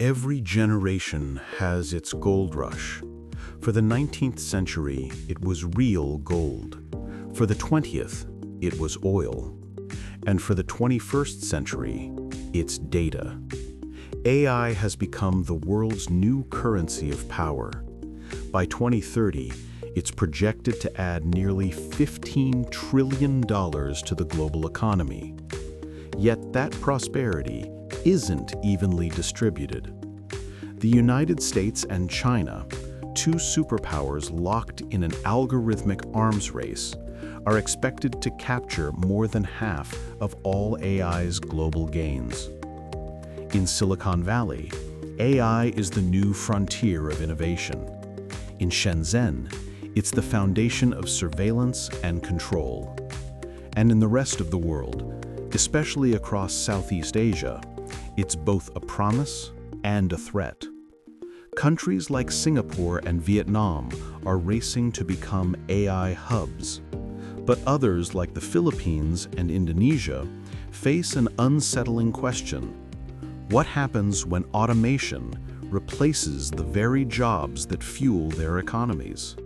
Every generation has its gold rush. For the 19th century, it was real gold. For the 20th, it was oil. And for the 21st century, it's data. AI has become the world's new currency of power. By 2030, it's projected to add nearly $15 trillion to the global economy. Yet that prosperity isn't evenly distributed. The United States and China, two superpowers locked in an algorithmic arms race, are expected to capture more than half of all AI's global gains. In Silicon Valley, AI is the new frontier of innovation. In Shenzhen, it's the foundation of surveillance and control. And in the rest of the world, especially across Southeast Asia, it's both a promise and a threat. Countries like Singapore and Vietnam are racing to become AI hubs. But others like the Philippines and Indonesia face an unsettling question. What happens when automation replaces the very jobs that fuel their economies?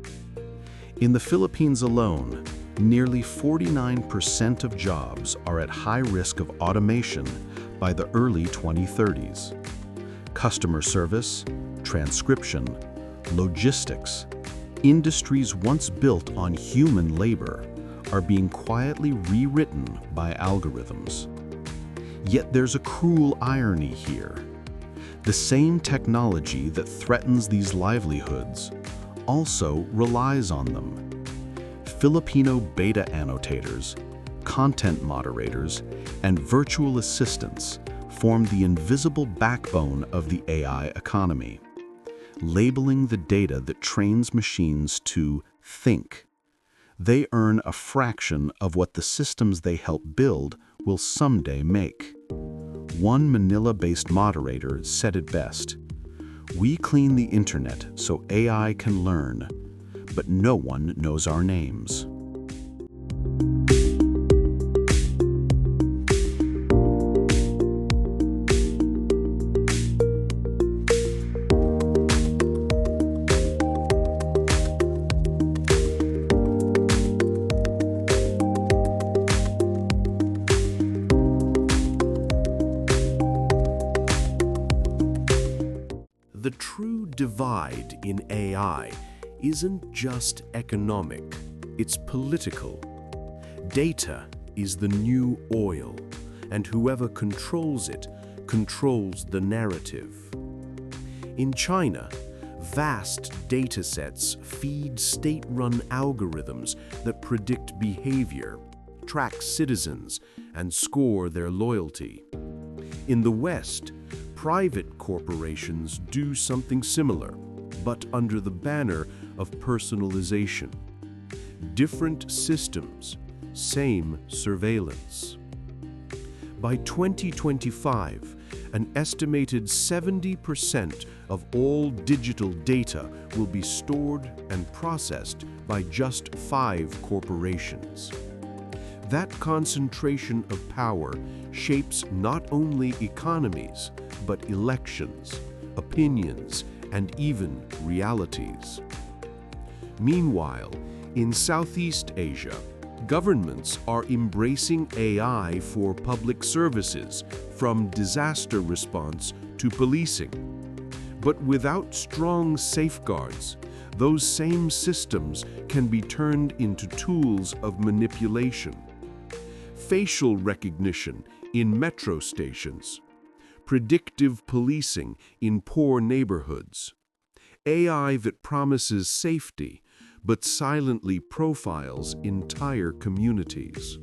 In the Philippines alone, nearly 49% of jobs are at high risk of automation by the early 2030s. Customer service, transcription, logistics, industries once built on human labor are being quietly rewritten by algorithms. Yet there's a cruel irony here. The same technology that threatens these livelihoods also relies on them. Filipino beta annotators, content moderators, and virtual assistants form the invisible backbone of the AI economy, labeling the data that trains machines to think. They earn a fraction of what the systems they help build will someday make. One Manila-based moderator said it best: "We clean the internet so AI can learn, but no one knows our names." The true divide in AI isn't just economic, it's political. Data is the new oil, and whoever controls it controls the narrative. In China, vast datasets feed state-run algorithms that predict behavior, track citizens, and score their loyalty. In the West, private corporations do something similar, but under the banner of personalization. Different systems, same surveillance. By 2025, an estimated 70% of all digital data will be stored and processed by just 5 corporations. That concentration of power shapes not only economies, but elections, opinions, and even realities. Meanwhile, in Southeast Asia, governments are embracing AI for public services, from disaster response to policing. But without strong safeguards, those same systems can be turned into tools of manipulation. Facial recognition in metro stations, predictive policing in poor neighborhoods, AI that promises safety but silently profiles entire communities.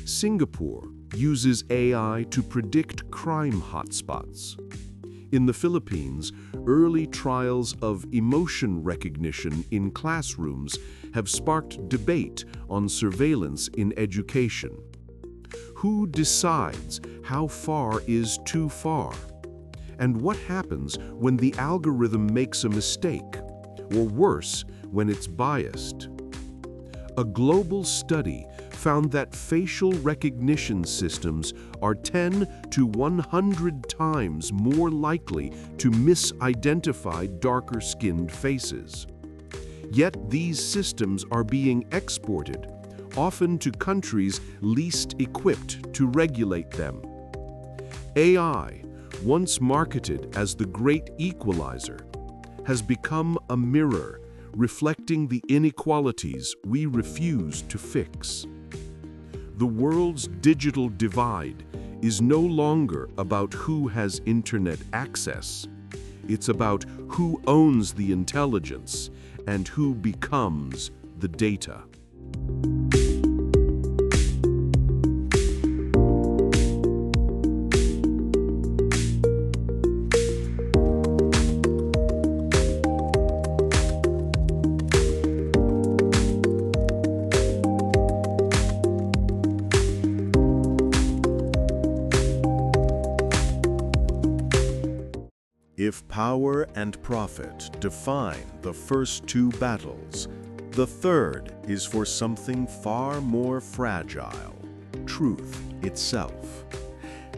Singapore uses AI to predict crime hotspots. In the Philippines, early trials of emotion recognition in classrooms have sparked debate on surveillance in education. Who decides how far is too far? And what happens when the algorithm makes a mistake, or worse, when it's biased? A global study found that facial recognition systems are 10 to 100 times more likely to misidentify darker-skinned faces. Yet these systems are being exported, often to countries least equipped to regulate them. AI, once marketed as the great equalizer, has become a mirror reflecting the inequalities we refuse to fix. The world's digital divide is no longer about who has internet access. It's about who owns the intelligence and who becomes the data. If power and profit define the first two battles, the third is for something far more fragile: truth itself.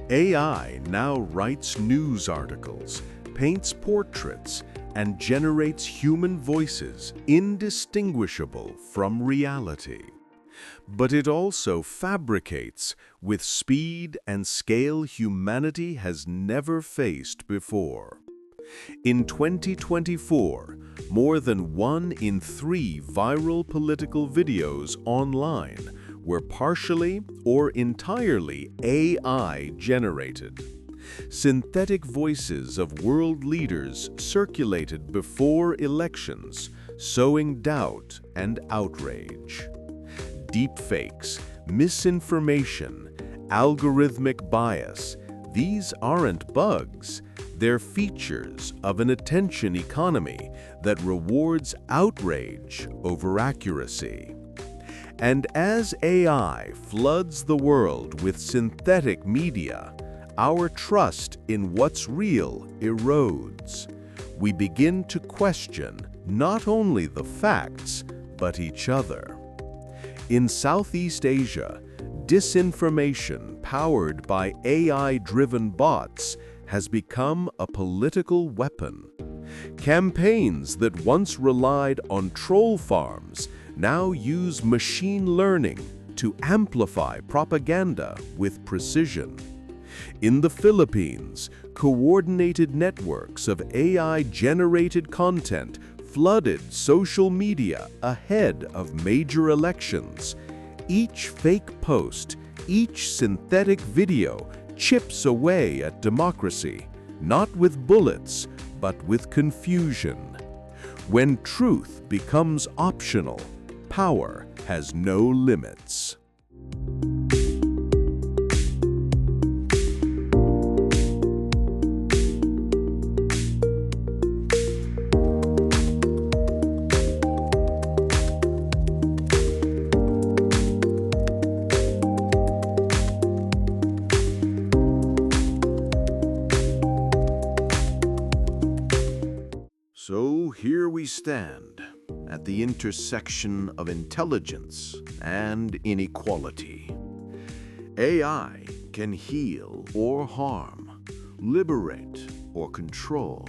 AI now writes news articles, paints portraits, and generates human voices indistinguishable from reality. But it also fabricates with speed and scale humanity has never faced before. In 2024, more than 1 in 3 viral political videos online were partially or entirely AI-generated. Synthetic voices of world leaders circulated before elections, sowing doubt and outrage. Deepfakes, misinformation, algorithmic bias, these aren't bugs. They're features of an attention economy that rewards outrage over accuracy. And as AI floods the world with synthetic media, our trust in what's real erodes. We begin to question not only the facts, but each other. In Southeast Asia, disinformation powered by AI-driven bots has become a political weapon. Campaigns that once relied on troll farms now use machine learning to amplify propaganda with precision. In the Philippines, coordinated networks of AI-generated content flooded social media ahead of major elections. Each fake post, each synthetic video chips away at democracy, not with bullets, but with confusion. When truth becomes optional, power has no limits. So here we stand, at the intersection of intelligence and inequality. AI can heal or harm, liberate or control.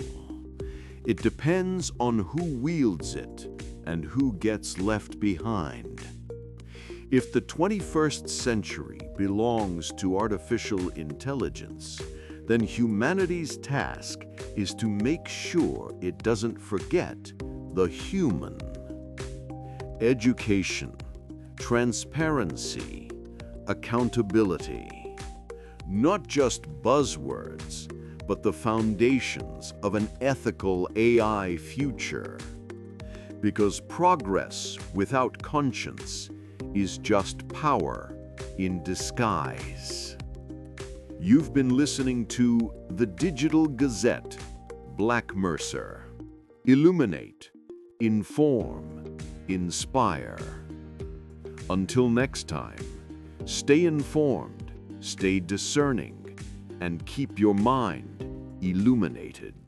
It depends on who wields it and who gets left behind. If the 21st century belongs to artificial intelligence, then humanity's task is to make sure it doesn't forget the human. Education, transparency, accountability. Not just buzzwords, but the foundations of an ethical AI future. Because progress without conscience is just power in disguise. You've been listening to the Digital Gazette, Black Mercer. Illuminate, inform, inspire. Until next time, stay informed, stay discerning, and keep your mind illuminated.